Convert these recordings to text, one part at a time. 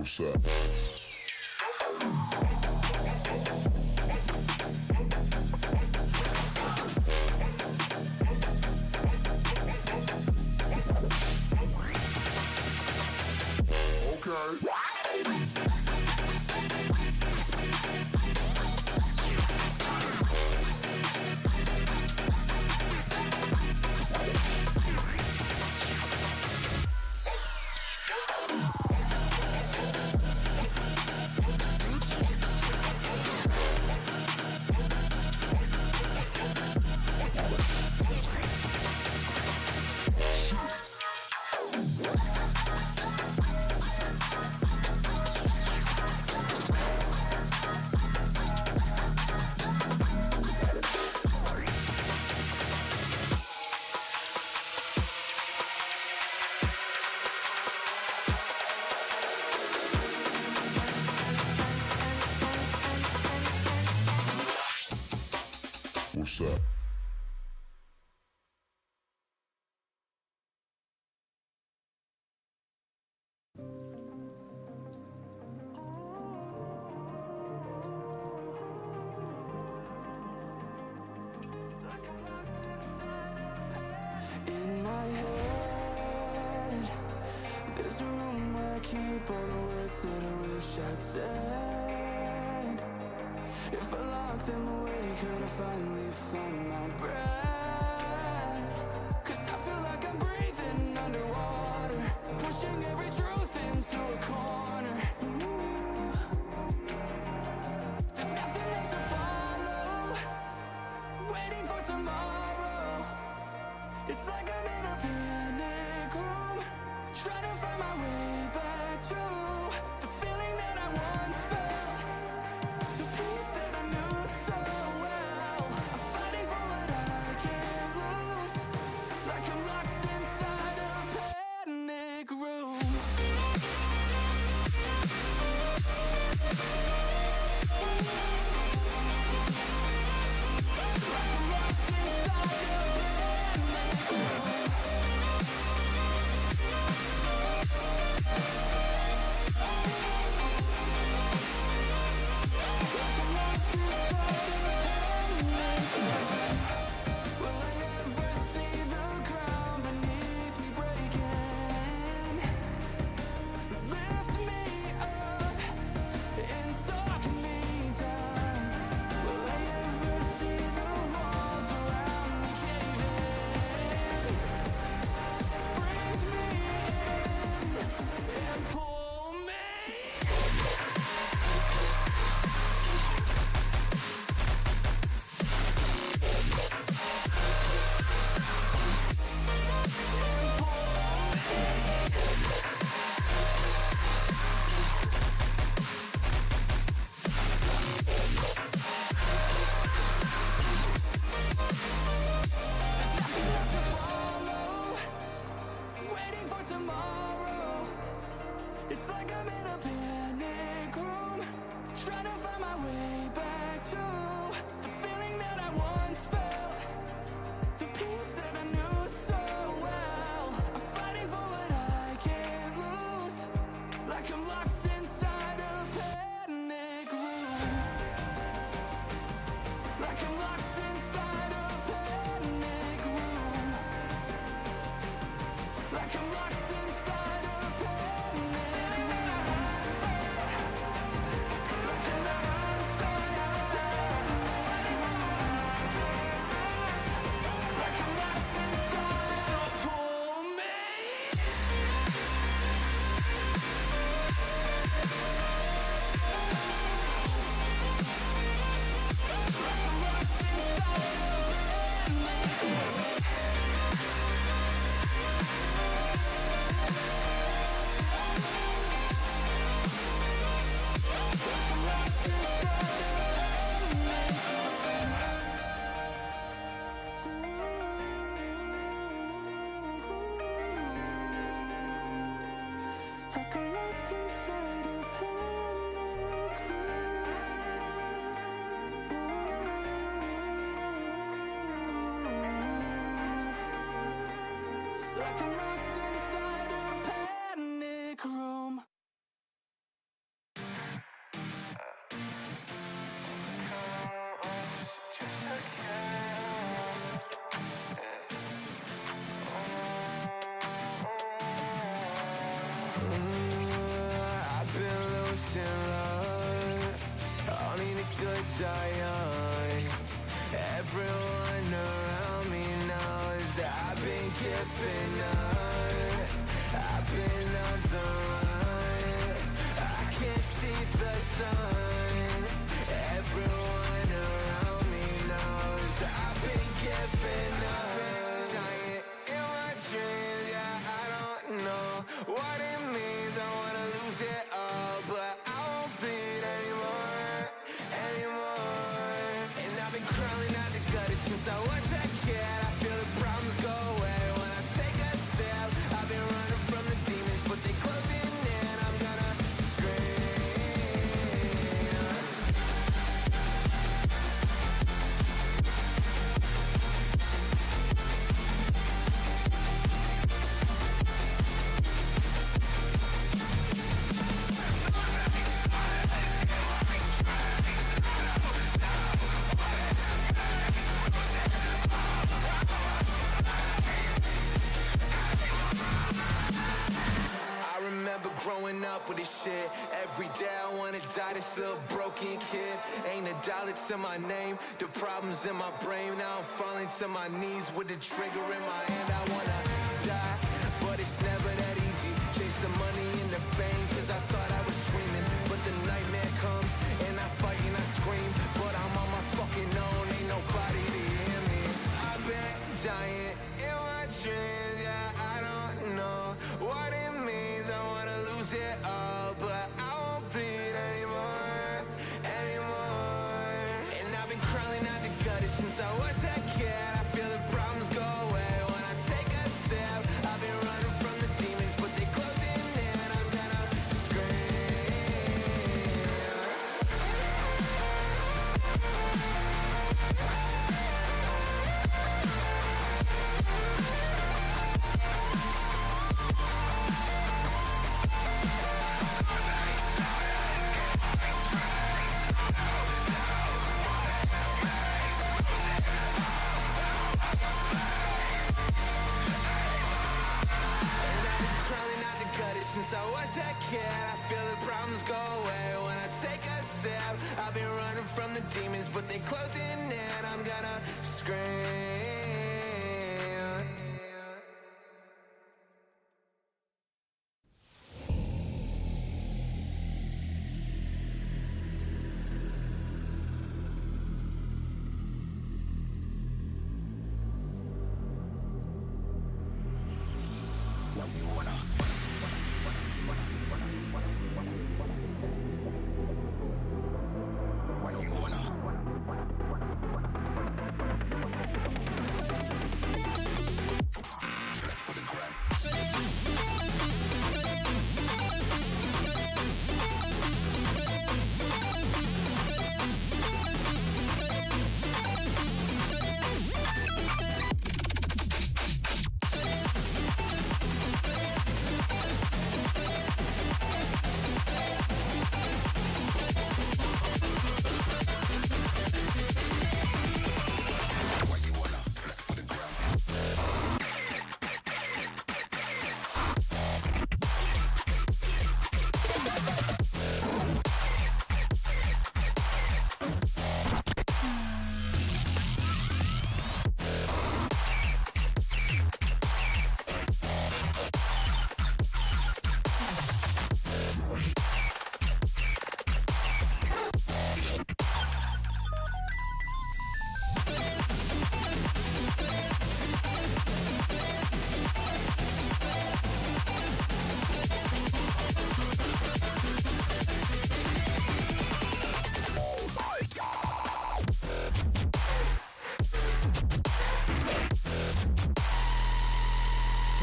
What's up? Okay. What's up? In my head, there's a room where I keep all the words that I wish I'd said. If I lock them away, could I finally find my breath? 'Cause I feel like I'm breathing underwater, pushing every truth into a corner. There's nothing left to follow, waiting for tomorrow. It's like I'm in a panic room, trying to find my way back to the feeling that I once felt, the peace that I knew so well. I'm fighting for what I can't lose, like I'm locked inside a panic room. Like I'm locked inside a panic room. Will I ever see the ground beneath me breaking? Lift me up and talk me down. Will I ever see the walls around me caving? Breathe me in and pull me. Waiting for tomorrow. It's like I'm in a panic room, trying to find my way back to the feeling that I once felt, the peace that I knew so well. I'm fighting for what I can't lose, like I'm locked inside a panic room. Like I'm locked inside a panic room. Like I'm locked inside a panic room. Like I'm locked inside a panic room. Like I'm locked inside. Pull me. Like I'm locked inside a panic room. Like I'm locked inside a panic room. Like I'm locked inside a panic room. been giving up, I've been on the run, I can't see the sun, everyone around me knows I've been giving up, dying in my dreams, yeah, I don't know what it means, I wanna lose it all, but I won't bleed anymore, and I've been crawling out the gutter since I was a kid, I feel the problems go away when I take a sip, I've been running from the demons, but they closing in, I'm gonna scream. I remember growing up with this shit. Every day I wanna die, this little broken kid. Ain't a dollar to my name, the problems in my brain. Now I'm falling to my knees with the trigger in my hand. I wanna die, but it's never that easy. Chase the money and the fame, cause I thought I was dreaming. But the nightmare comes, and I fight and I scream. But I'm on my fucking own, ain't nobody to hear me. I've been dying in my dreams, yeah, I don't know what it means, I wanna lose it all, but I won't bleed anymore, and I've been crawling out the gutter since I was a kid, I feel the problems go away when I take a sip, I've been running from the demons, but they closing in, I'm gonna scream. Crawling out the gutter since I was a kid, I feel the problems go away when I take a sip, I've been running from the demons, but they closing in, I'm gonna scream.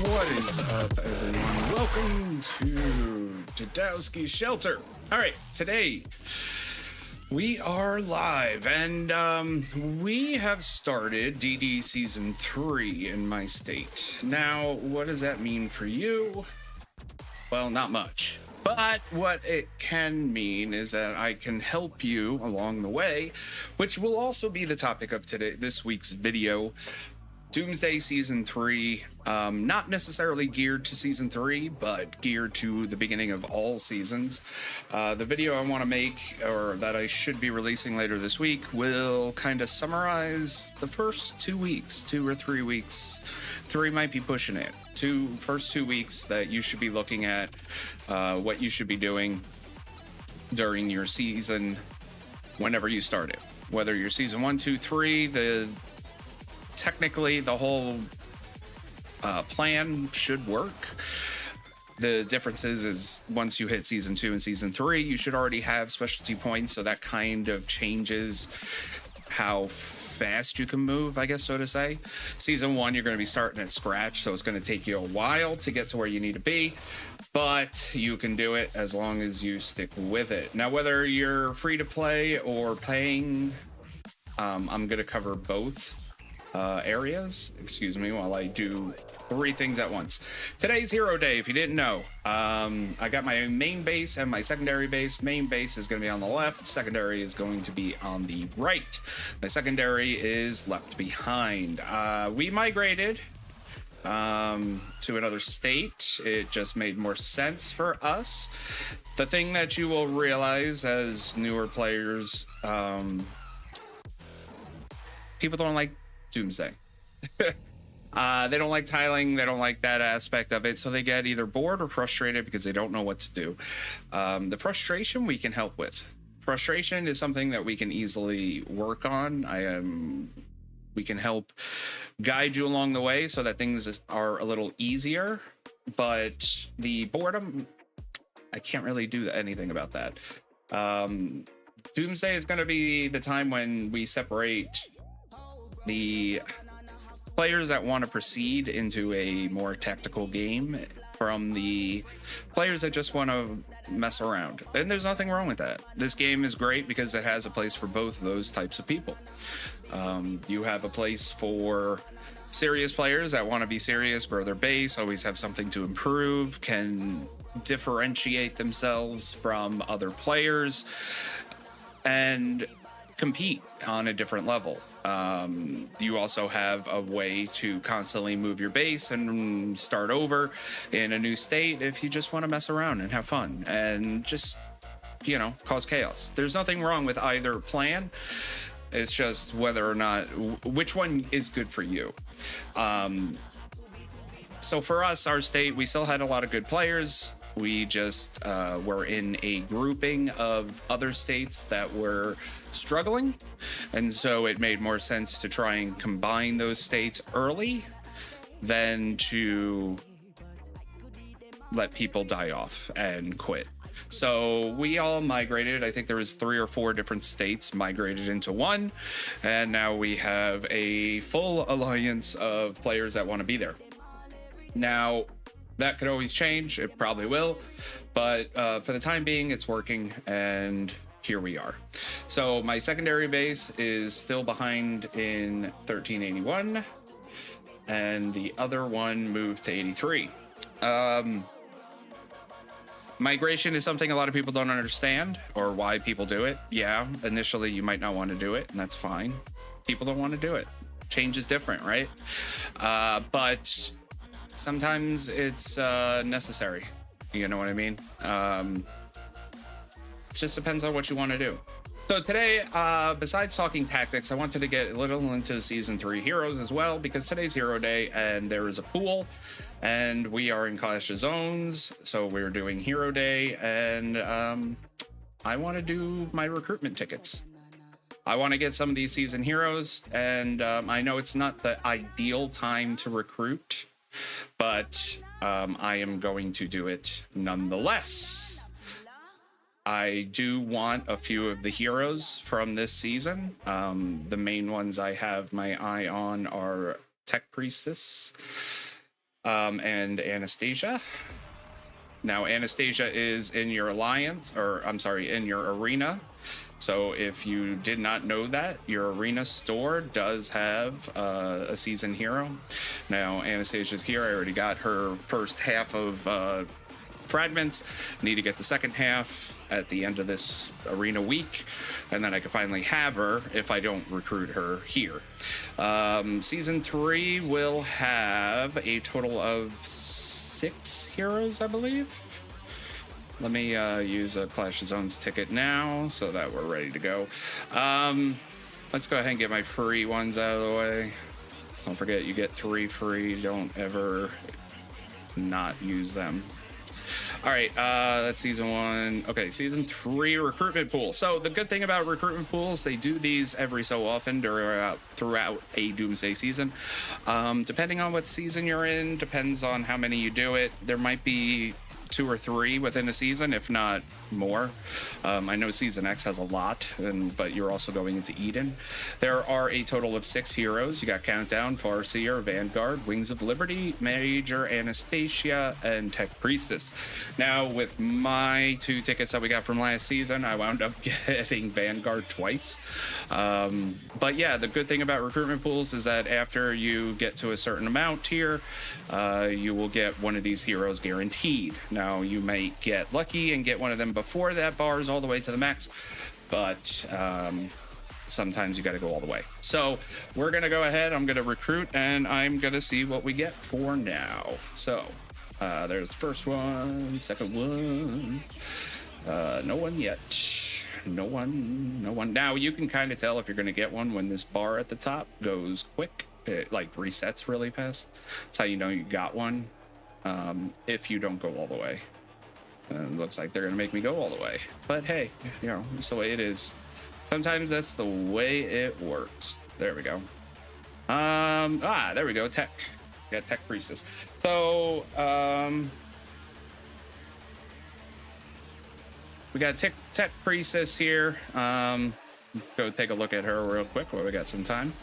What is up, everyone? Welcome to Dadowski's Shelter. All right, today we are live, and we have started DD Season 3 in my state. Now, what does that mean for you? Well, not much. But what it can mean is that I can help you along the way, which will also be the topic of this week's video. Doomsday Season 3, not necessarily geared to Season 3, but geared to the beginning of all seasons. The video I want to make, or that I should be releasing later this week, will kind of summarize the first 2 weeks, 2 or 3 weeks, 3 might be pushing it. First 2 weeks that you should be looking at what you should be doing during your season whenever you start it. Whether you're season 1, 2, 3, technically the whole plan should work. The difference is once you hit season 2 and season 3, you should already have specialty points, so that kind of changes how fast you can move, I guess, so to say. Season 1, you're going to be starting at scratch, so it's going to take you a while to get to where you need to be, but you can do it as long as you stick with it. Now, whether you're free to play or paying, I'm going to cover both areas, excuse me, while I do 3 things at once. Today's Hero Day, if you didn't know. I got my main base and my secondary base. Main base is going to be on the left. Secondary is going to be on the right. My secondary is left behind. We migrated to another state. It just made more sense for us. The thing that you will realize as newer players, people don't like Doomsday. They don't like tiling. They don't like that aspect of it. So they get either bored or frustrated because they don't know what to do. The frustration we can help with. Frustration is something that we can easily work on. We can help guide you along the way so that things are a little easier. But the boredom, I can't really do anything about that. Doomsday is going to be the time when we separate the players that want to proceed into a more tactical game from the players that just want to mess around. And there's nothing wrong with that. This game is great because it has a place for both of those types of people. You have a place for serious players that want to be serious, grow their base, always have something to improve, can differentiate themselves from other players, and compete on a different level. You also have a way to constantly move your base and start over in a new state if you just want to mess around and have fun and just, cause chaos. There's nothing wrong with either plan. It's just whether or not, which one is good for you. So for us, our state, we still had a lot of good players. We just were in a grouping of other states that were struggling, and so it made more sense to try and combine those states early than to let people die off and quit. So we all migrated. I think there was 3 or 4 different states migrated into one, and now we have a full alliance of players that want to be there. Now, that could always change. It probably will. But for the time being, it's working, and here we are. So my secondary base is still behind in 1381, and the other one moved to 83. Migration is something a lot of people don't understand, or why people do it. Yeah, initially you might not want to do it, and that's fine. People don't want to do it. Change is different, right? But sometimes it's necessary. You know what I mean? It just depends on what you want to do. So today, besides talking tactics, I wanted to get a little into Season 3 heroes as well, because today's Hero Day, and there is a pool, and we are in Clash of Zones, so we're doing Hero Day, and I want to do my recruitment tickets. I want to get some of these season heroes, and I know it's not the ideal time to recruit, but I am going to do it nonetheless. I do want a few of the heroes from this season. The main ones I have my eye on are Tech Priestess and Anastasia. Now, Anastasia is in your alliance, or I'm sorry, in your arena. So if you did not know that, your arena store does have a season hero. Now, Anastasia's here. I already got her first half of fragments. I need to get the second half at the end of this arena week, and then I can finally have her if I don't recruit her here. Season 3 will have a total of 6 heroes, I believe. Let me use a Clash of Zones ticket now so that we're ready to go. Let's go ahead and get my free ones out of the way. Don't forget, you get 3 free. Don't ever not use them. All right, that's season 1. Okay, season 3 recruitment pool. So the good thing about recruitment pools, they do these every so often throughout a Doomsday season. Depending on what season you're in, depends on how many you do it. There might be 2 or 3 within a season, if not more. I know Season X has a lot, but you're also going into Eden. There are a total of 6 heroes. You got Countdown, Farseer, Vanguard, Wings of Liberty, Major Anastasia, and Tech Priestess. Now, with my 2 tickets that we got from last season, I wound up getting Vanguard twice. But yeah, the good thing about recruitment pools is that after you get to a certain amount here, you will get one of these heroes guaranteed. Now, you may get lucky and get one of them before that bar is all the way to the max, but sometimes you got to go all the way. So we're gonna go ahead, I'm gonna recruit, and I'm gonna see what we get for now. So there's the first one, second one, no one yet, no one. Now you can kind of tell if you're gonna get one when this bar at the top goes quick. It like resets really fast. That's how you know you got one. If you don't go all the way. Looks like they're gonna make me go all the way, but hey, you know, it's the way it is. Sometimes that's the way it works. There we go. There we go. Tech. Yeah, Tech Priestess. So we got Tech Priestess here. Go take a look at her real quick while we got some time,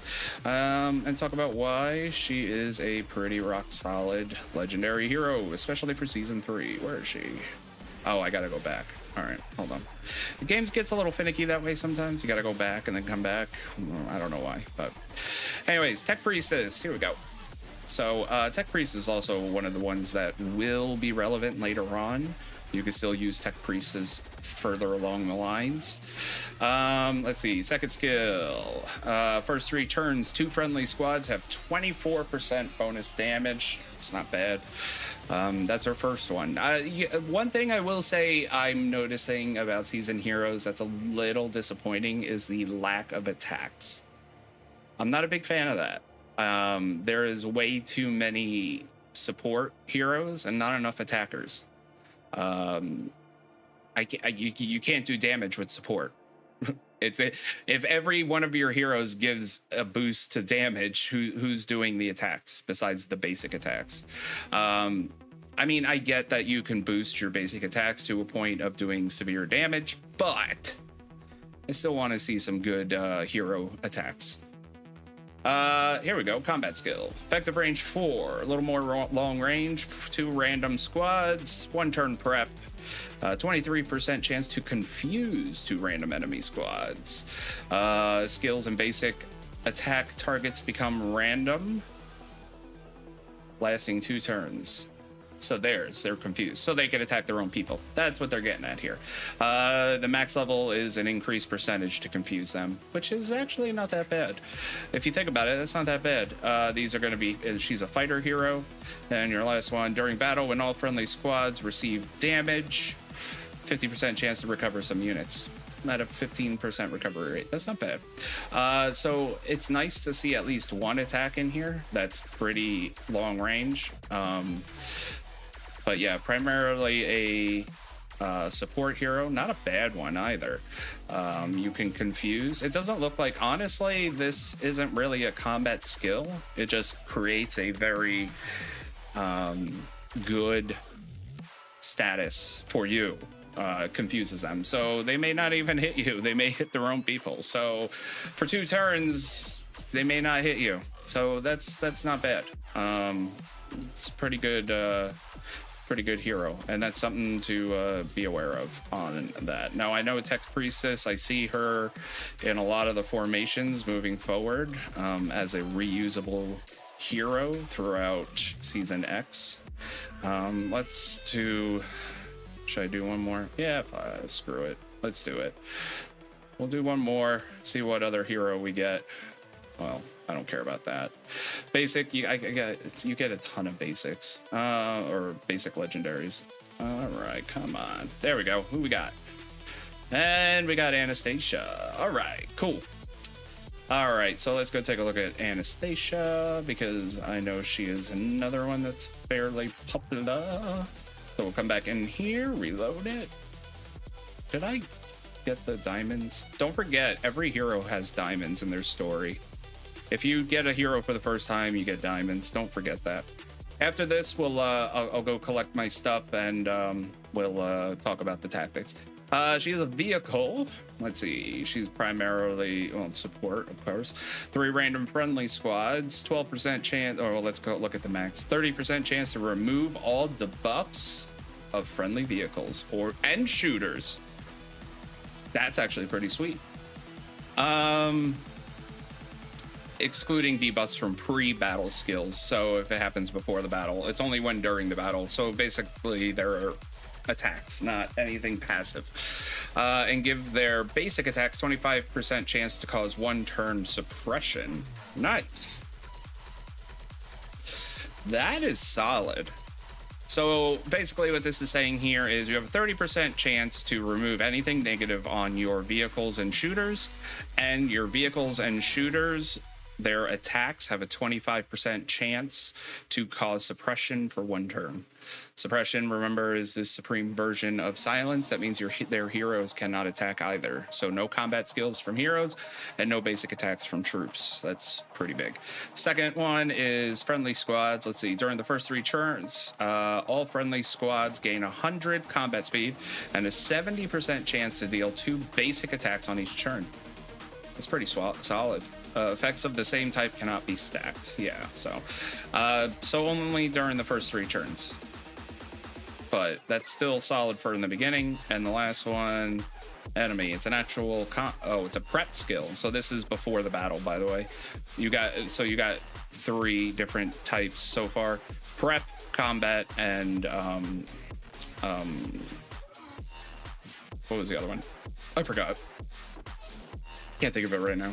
and talk about why she is a pretty rock solid legendary hero, especially for season 3. Where is she? Oh, I gotta go back. All right, hold on. The game gets a little finicky that way sometimes. You gotta go back and then come back. I don't know why, but anyways, Tech Priestess, here we go. So Tech Priestess is also one of the ones that will be relevant later on. You can still use Tech Priestess further along the lines. Let's see, second skill. First 3 turns, 2 friendly squads have 24% bonus damage. It's not bad. That's our first one. One thing I will say I'm noticing about Season Heroes that's a little disappointing is the lack of attacks. I'm not a big fan of that. There is way too many support heroes and not enough attackers. You can't do damage with support. If every one of your heroes gives a boost to damage, who's doing the attacks besides the basic attacks? I mean, I get that you can boost your basic attacks to a point of doing severe damage, but I still want to see some good hero attacks. Here we go. Combat skill. Effective range 4. A little more long range. 2 random squads. 1 turn prep. 23% chance to confuse 2 random enemy squads. Skills and basic attack targets become random, lasting 2 turns. So they're confused. So they can attack their own people. That's what they're getting at here. The max level is an increased percentage to confuse them, which is actually not that bad. If you think about it, that's not that bad. These are going to be, she's a fighter hero. And your last one, during battle, when all friendly squads receive damage, 50% chance to recover some units. At a 15% recovery rate. That's not bad. So it's nice to see at least 1 attack in here that's pretty long range. But yeah, primarily a support hero. Not a bad one either. You can confuse. It doesn't look like, honestly, this isn't really a combat skill. It just creates a very good status for you. Confuses them, so they may not even hit you. They may hit their own people. So for 2 turns, they may not hit you. So that's not bad. It's pretty good hero, and that's something to be aware of on that. Now I know Tech Priestess. I see her in a lot of the formations moving forward as a reusable hero throughout Season X. Let's do. Should I do one more? Yeah, screw it. Let's do it. We'll do one more, see what other hero we get. Well, I don't care about that. Basic, you get a ton of basics, or basic legendaries. All right, come on. There we go. Who we got? And we got Anastasia. All right, cool. All right, so let's go take a look at Anastasia, because I know she is another one that's fairly popular. So we'll come back in here, reload it. Did I get the diamonds? Don't forget, every hero has diamonds in their story. If you get a hero for the first time, you get diamonds. Don't forget that. After this, I'll go collect my stuff, and we'll talk about the tactics. She's a vehicle. Let's see. She's primarily support, of course. 3 random friendly squads. 12% chance. Or well, let's go look at the max. 30% chance to remove all debuffs of friendly vehicles and shooters. That's actually pretty sweet. Excluding debuffs from pre-battle skills. So if it happens before the battle, it's only when during the battle. So basically, there are attacks, not anything passive. And give their basic attacks 25% chance to cause 1 turn suppression. Nice. That is solid. So basically what this is saying here is you have a 30% chance to remove anything negative on your vehicles and shooters, and your vehicles and shooters, their attacks have a 25% chance to cause suppression for 1 turn. Suppression, remember, is the supreme version of silence. That means their heroes cannot attack either. So no combat skills from heroes and no basic attacks from troops. That's pretty big. Second one is friendly squads. Let's see. During the first 3 turns, all friendly squads gain 100 combat speed and a 70% chance to deal 2 basic attacks on each turn. That's pretty solid. Effects of the same type cannot be stacked. Yeah, so only during the first 3 turns. But that's still solid for in the beginning. And the last one, enemy. It's an actual it's a prep skill. So this is before the battle, by the way. You got 3 different types so far: prep, combat, and what was the other one? I forgot. Can't think of it right now.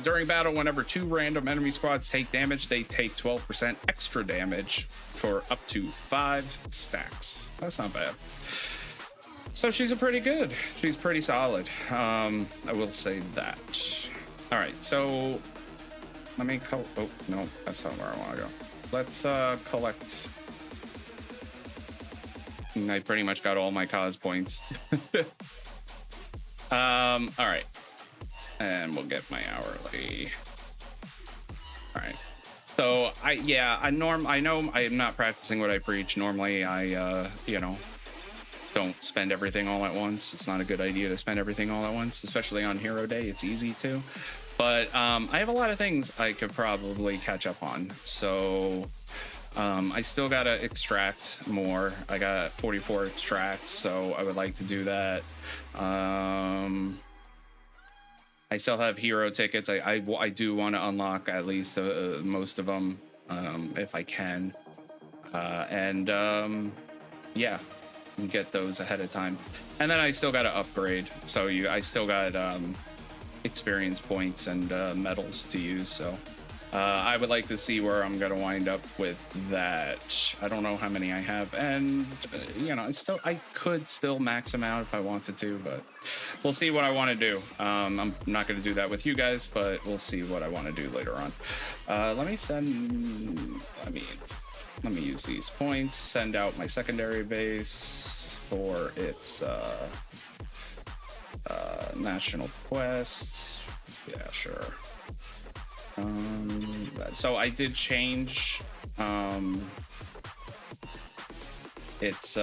During battle, whenever 2 random enemy squads take damage, they take 12% extra damage for up to 5 stacks. That's not bad. So she's pretty good. She's pretty solid. I will say that. All right, so let me oh no, that's not where I want to go. Let's collect. I pretty much got all my cause points. All right. And we'll get my hourly. All right. So I know I am not practicing what I preach. Normally I don't spend everything all at once. It's not a good idea to spend everything all at once, especially on Hero Day. It's easy to. But I have a lot of things I could probably catch up on. So I still gotta extract more. I got 44 extracts, so I would like to do that. I still have hero tickets. I do want to unlock at least most of them if I can, yeah, get those ahead of time. And then I still got to upgrade. So I still got experience points and medals to use. So I would like to see where I'm gonna wind up with that. I don't know how many I have, and I could still max them out if I wanted to, but we'll see what I want to do. I'm not gonna do that with you guys, but we'll see what I want to do later on. Let me use these points. Send out my secondary base for its national quests. Yeah, sure. So I did change its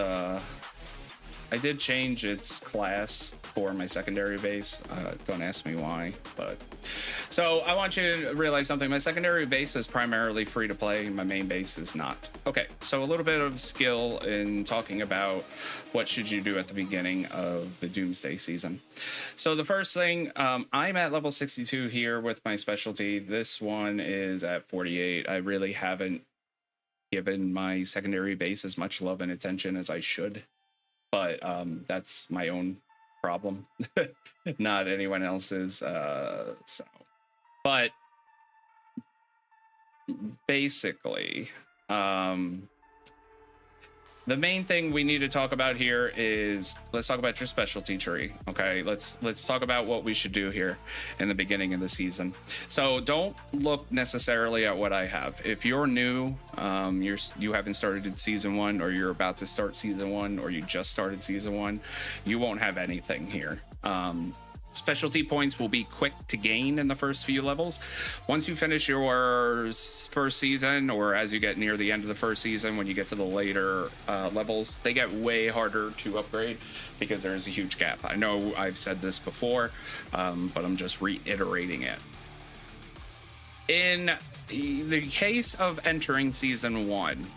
class for my secondary base. Don't ask me why, but so I want you to realize something. My secondary base is primarily free to play. My main base is not. Okay, so a little bit of skill in talking about what should you do at the beginning of the Doomsday season. So the first thing, I'm at level 62 here with my specialty. This one is at 48. I really haven't given my secondary base as much love and attention as I should, but that's my own problem, not anyone else's. But basically, the main thing we need to talk about here is, let's talk about your specialty tree. Okay, let's talk about what we should do here in the beginning of the season. So don't look necessarily at what I have. If you're new, you haven't started season 1, or you're about to start season 1, or you just started season 1, you won't have anything here. Specialty points will be quick to gain in the first few levels. Once you finish your first season, or as you get near the end of the first season, when you get to the later levels, they get way harder to upgrade because there's a huge gap. I know I've said this before, but I'm just reiterating it. In the case of entering season 1,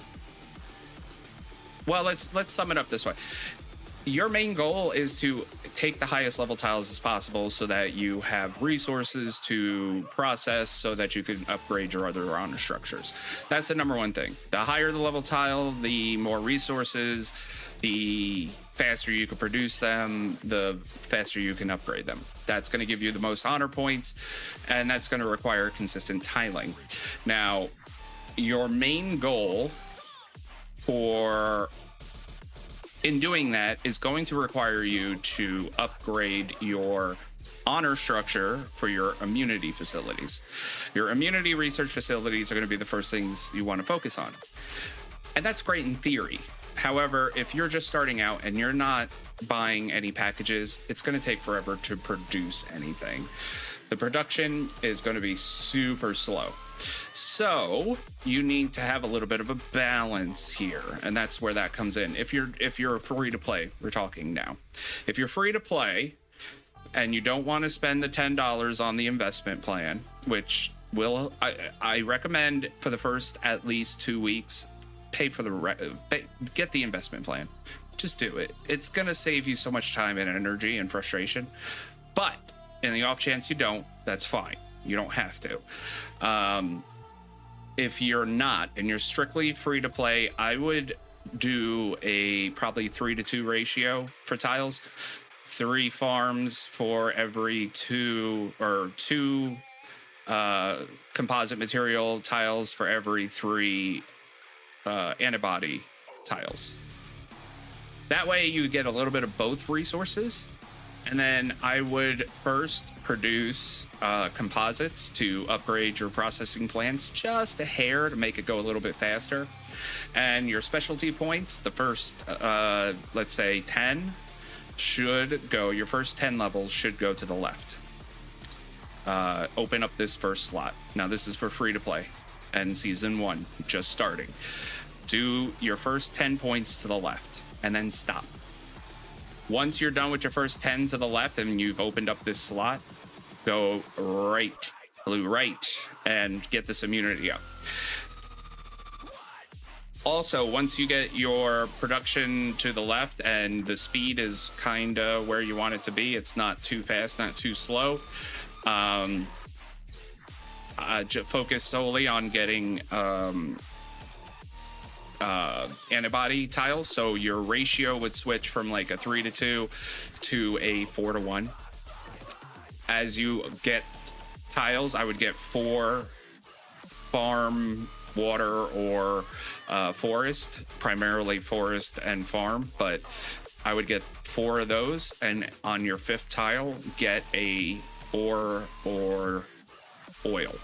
well, let's sum it up this way. Your main goal is to take the highest level tiles as possible so that you have resources to process so that you can upgrade your other honor structures. That's the number one thing. The higher the level tile, the more resources, the faster you can produce them, the faster you can upgrade them. That's going to give you the most honor points, and that's going to require consistent tiling. Now, your main goal in doing that is going to require you to upgrade your honor structure for your immunity facilities. Your immunity research facilities are going to be the first things you want to focus on. And that's great in theory. However, if you're just starting out and you're not buying any packages, it's going to take forever to produce anything. The production is going to be super slow. So you need to have a little bit of a balance here, and that's where that comes in. If you're free to play, we're talking now. If you're free to play and you don't want to spend the $10 on the investment plan, which I recommend for the first at least 2 weeks, get the investment plan. Just do it. It's going to save you so much time and energy and frustration. But in the off chance you don't, that's fine. You don't have to. If you're not and you're strictly free to play, I would do a probably 3-to-2 ratio for tiles. 3 farms for every 2 composite material tiles for every 3 antibody tiles. That way you get a little bit of both resources. And then I would first produce composites to upgrade your processing plants just a hair to make it go a little bit faster. And your specialty points, the first, let's say 10, your first 10 levels should go to the left. Open up this first slot. Now this is for free to play and season 1, just starting. Do your first 10 points to the left and then stop. Once you're done with your first 10 to the left and you've opened up this slot, go right, and get this immunity up. Also, once you get your production to the left and the speed is kind of where you want it to be, it's not too fast, not too slow, focus solely on getting antibody tiles. So your ratio would switch from like a 3-to-2 to a 4-to-1. As you get tiles, I would get 4 farm, water, or forest, primarily forest and farm, but I would get 4 of those, and on your 5th tile get a ore or oil.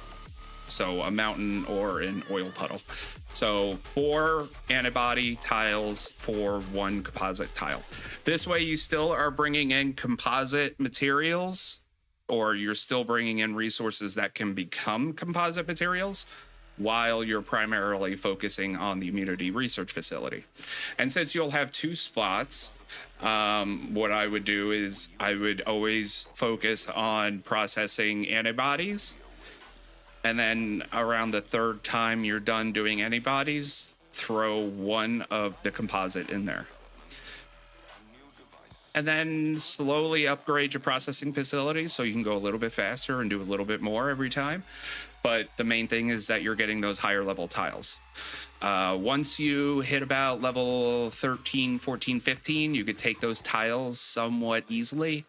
So a mountain or an oil puddle. So 4 antibody tiles for 1 composite tile. This way you still are bringing in composite materials, or you're still bringing in resources that can become composite materials while you're primarily focusing on the immunity research facility. And since you'll have 2 spots, what I would do is I would always focus on processing antibodies. And then around the 3rd time you're done doing antibodies, throw 1 of the composite in there. And then slowly upgrade your processing facilities so you can go a little bit faster and do a little bit more every time. But the main thing is that you're getting those higher level tiles. Once you hit about level 13, 14, 15, you could take those tiles somewhat easily.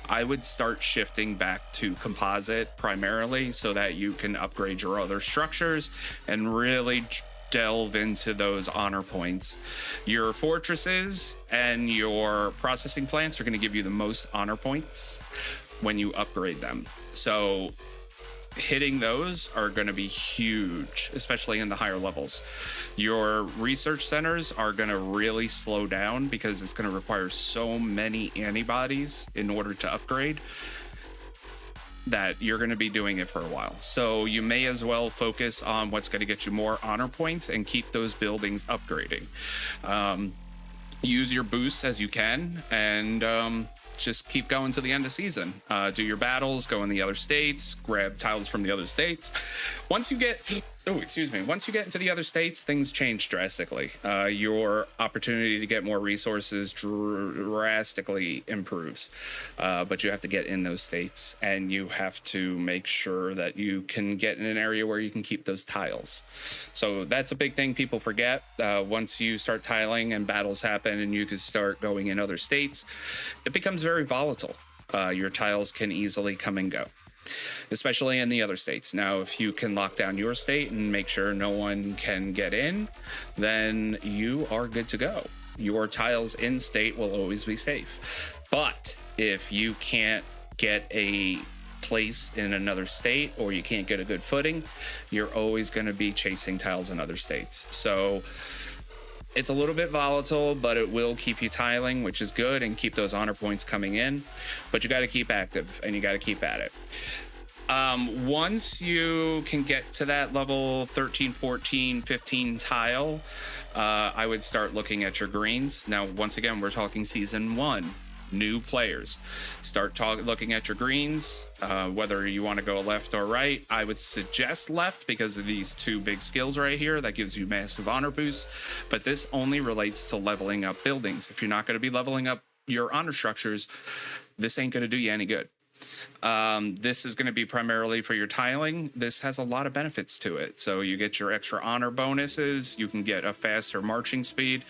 I would start shifting back to composite primarily so that you can upgrade your other structures and really delve into those honor points. Your fortresses and your processing plants are going to give you the most honor points when you upgrade them. So hitting those are going to be huge, especially in the higher levels. Your research centers are going to really slow down because it's going to require so many antibodies in order to upgrade that you're going to be doing it for a while. So you may as well focus on what's going to get you more honor points and keep those buildings upgrading. Use your boosts as you can, and just keep going to the end of season. Do your battles, go in the other states, grab tiles from the other states. Once you get into the other states, things change drastically. Your opportunity to get more resources drastically improves. But you have to get in those states, and you have to make sure that you can get in an area where you can keep those tiles. So that's a big thing people forget. Once you start tiling and battles happen and you can start going in other states, it becomes very volatile. Your tiles can easily come and go, especially in the other states. Now, if you can lock down your state and make sure no one can get in, then you are good to go. Your tiles in state will always be safe. But if you can't get a place in another state, or you can't get a good footing, you're always going to be chasing tiles in other states. So it's a little bit volatile, but it will keep you tiling, which is good, and keep those honor points coming in. But you got to keep active, and you got to keep at it. Once you can get to that level 13, 14, 15 tile, I would start looking at your greens. Now, once again, we're talking season 1. New players. Start looking at your greens, whether you want to go left or right. I would suggest left because of these two big skills right here that gives you massive honor boosts, but this only relates to leveling up buildings. If you're not going to be leveling up your honor structures, this ain't going to do you any good. This is going to be primarily for your tiling. This has a lot of benefits to it. So you get your extra honor bonuses. You can get a faster marching speed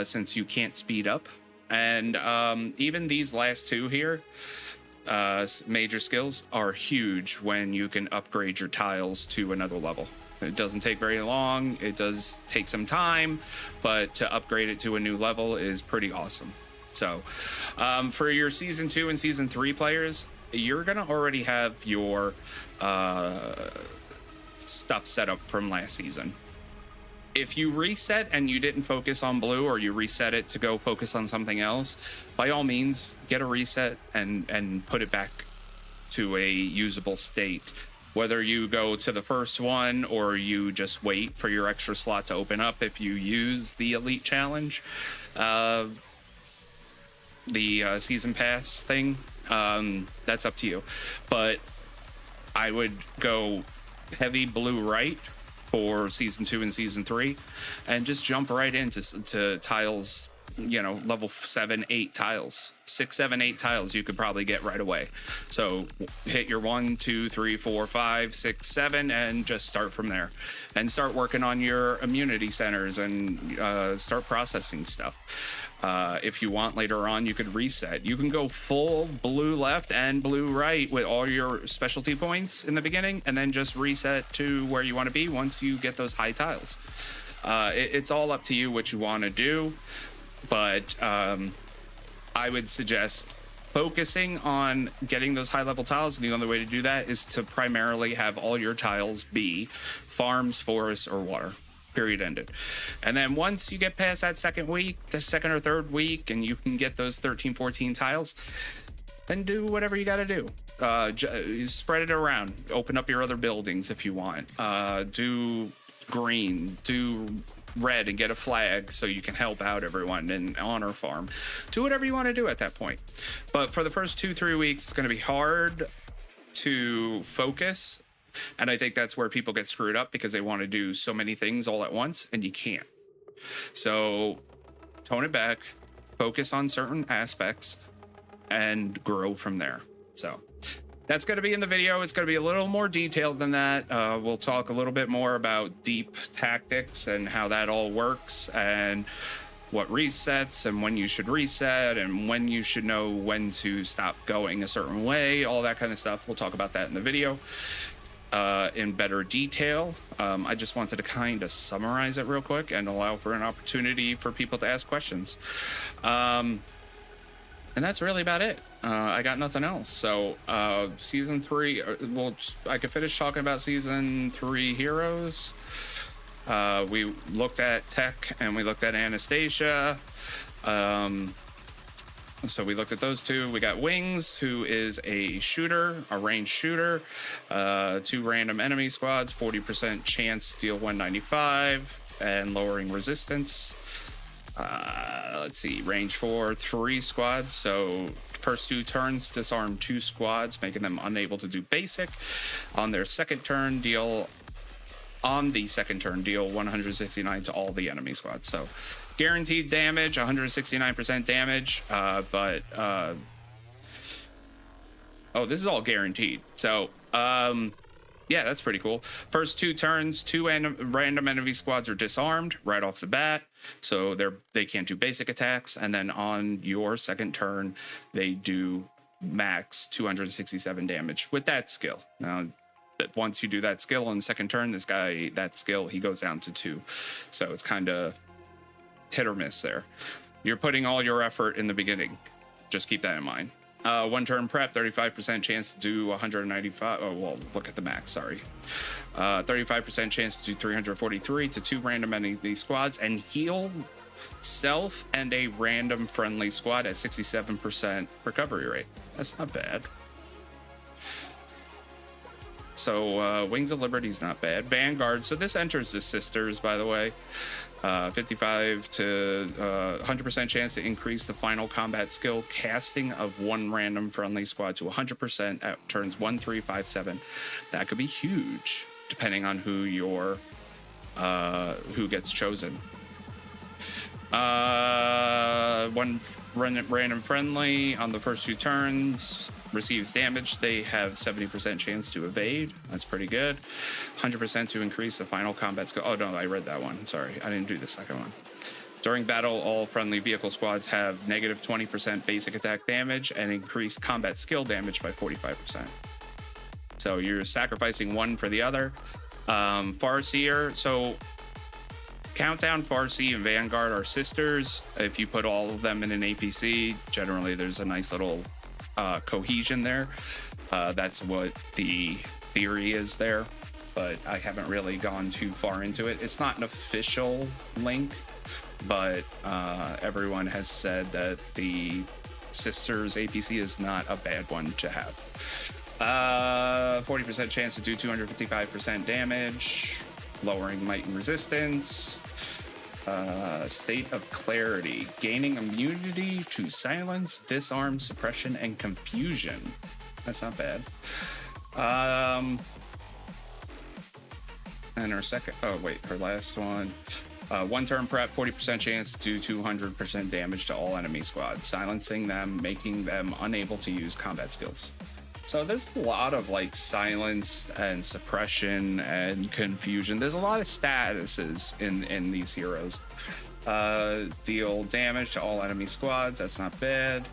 since you can't speed up. And even these last two here, major skills, are huge when you can upgrade your tiles to another level. It doesn't take very long. It does take some time, but to upgrade it to a new level is pretty awesome. So for your season 2 and season 3 players, you're going to already have your stuff set up from last season. If you reset and you didn't focus on blue, or you reset it to go focus on something else, by all means, get a reset and put it back to a usable state. Whether you go to the first one or you just wait for your extra slot to open up if you use the Elite Challenge, the Season Pass thing, that's up to you. But I would go heavy blue right for season 2 and season 3, and just jump right into tiles, level 7, 8 tiles, 6, 7, 8 tiles you could probably get right away. So hit your 1, 2, 3, 4, 5, 6, 7, and just start from there, and start working on your immunity centers and start processing stuff. If you want later on, you could reset. You can go full blue left and blue right with all your specialty points in the beginning, and then just reset to where you want to be once you get those high tiles. It's all up to you what you want to do, but I would suggest focusing on getting those high level tiles, and the only way to do that is to primarily have all your tiles be farms, forests, or water. Period, ended. And then once you get past that second week, the second or third week, and you can get those 13, 14 tiles, then do whatever you got to do. Spread it around. Open up your other buildings if you want. Do green. Do red and get a flag so you can help out everyone and honor farm. Do whatever you want to do at that point. But for the first 2-3 weeks, it's going to be hard to focus. And I think that's where people get screwed up, because they want to do so many things all at once, and you can't. So tone it back, focus on certain aspects, and grow from there. So that's going to be in the video. It's going to be a little more detailed than that. We'll talk a little bit more about deep tactics and how that all works, and what resets and when you should reset, and when you should know when to stop going a certain way, all that kind of stuff. We'll talk about that in the video. in better detail. I just wanted to kind of summarize it real quick and allow for an opportunity for people to ask questions. And that's really about it. I got nothing else. So season 3, well, I could finish talking about season 3 heroes. We looked at Tech and we looked at Anastasia. So we looked at those two. We got Wings, who is a shooter, a ranged shooter. 2 random enemy squads, 40% chance to deal 195 and lowering resistance. Let's see, range 4, 3 squads. So first 2 turns, disarm 2 squads, making them unable to do basic. On the second turn, deal 169 to all the enemy squads. So guaranteed damage, 169% damage, but oh, this is all guaranteed. So yeah, that's pretty cool. First 2 turns, 2 random enemy squads are disarmed right off the bat, so they can't do basic attacks. And then on your second turn, they do max 267 damage with that skill. Now, once you do that skill on the second turn, this guy, that skill, he goes down to 2. So it's kind of hit or miss there. You're putting all your effort in the beginning. Just keep that in mind. 1 turn prep, 35% chance to do 195. Oh, well, look at the max, sorry. 35% chance to do 343 to 2 random enemy squads and heal self and a random friendly squad at 67% recovery rate. That's not bad. So Wings of Liberty's not bad. Vanguard, so this enters the sisters, by the way. 55 to 100% chance to increase the final combat skill casting of 1 random friendly squad to 100% at turns 1, 3, 5, 7. That could be huge, depending on who gets chosen. 1 random friendly on the first 2 turns receives damage. They have 70% chance to evade. That's pretty good. 100% to increase the final combat skill. Oh no, I read that one. Sorry, I didn't do the second one. During battle, all friendly vehicle squads have negative 20% basic attack damage and increased combat skill damage by 45%. So you're sacrificing one for the other. Farseer, so Countdown, Farsi, and Vanguard are sisters. If you put all of them in an APC, generally there's a nice little cohesion there. That's what the theory is there, but I haven't really gone too far into it. It's not an official link, but everyone has said that the sisters APC is not a bad one to have. 40% chance to do 255% damage, lowering might and resistance. State of Clarity, gaining immunity to silence, disarm, suppression, and confusion. That's not bad. And her second, her last one. 1 turn prep, 40% chance to do 200% damage to all enemy squads, silencing them, making them unable to use combat skills. So there's a lot of like silence and suppression and confusion. There's a lot of statuses in these heroes. Deal damage to all enemy squads. That's not bad.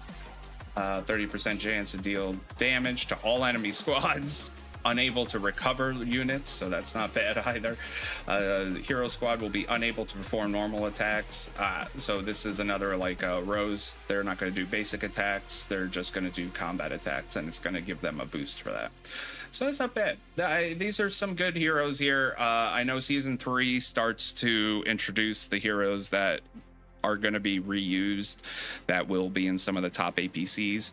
30% chance to deal damage to all enemy squads. Unable to recover units, so that's not bad either. Hero squad will be unable to perform normal attacks. So this is another like Rose. They're not going to do basic attacks. They're just going to do combat attacks, and it's going to give them a boost for that. So that's not bad. These are some good heroes here. I know season 3 starts to introduce the heroes that are going to be reused, that will be in some of the top APCs.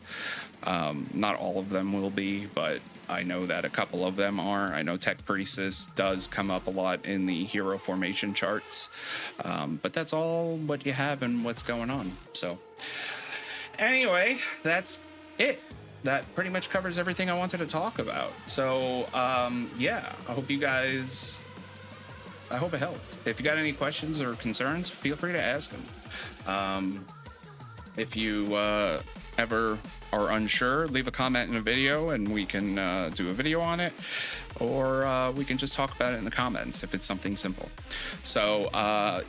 Not all of them will be, but I know that a couple of them are. I know Tech Priestess does come up a lot in the hero formation charts, but that's all what you have and what's going on. So anyway, that's it. That pretty much covers everything I wanted to talk about. So yeah, I hope it helped. If you got any questions or concerns, feel free to ask them. If you ever are unsure, leave a comment in a video and we can do a video on it, or we can just talk about it in the comments if it's something simple. So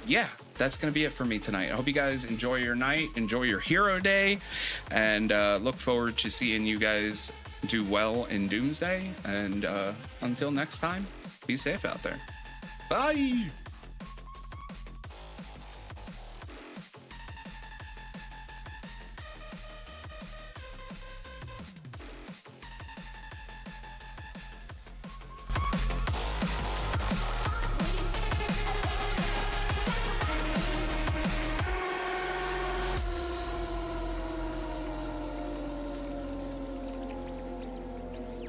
yeah, that's gonna be it for me tonight. I hope you guys enjoy your night, enjoy your hero day, and look forward to seeing you guys do well in Doomsday. And until next time, be safe out there. Bye!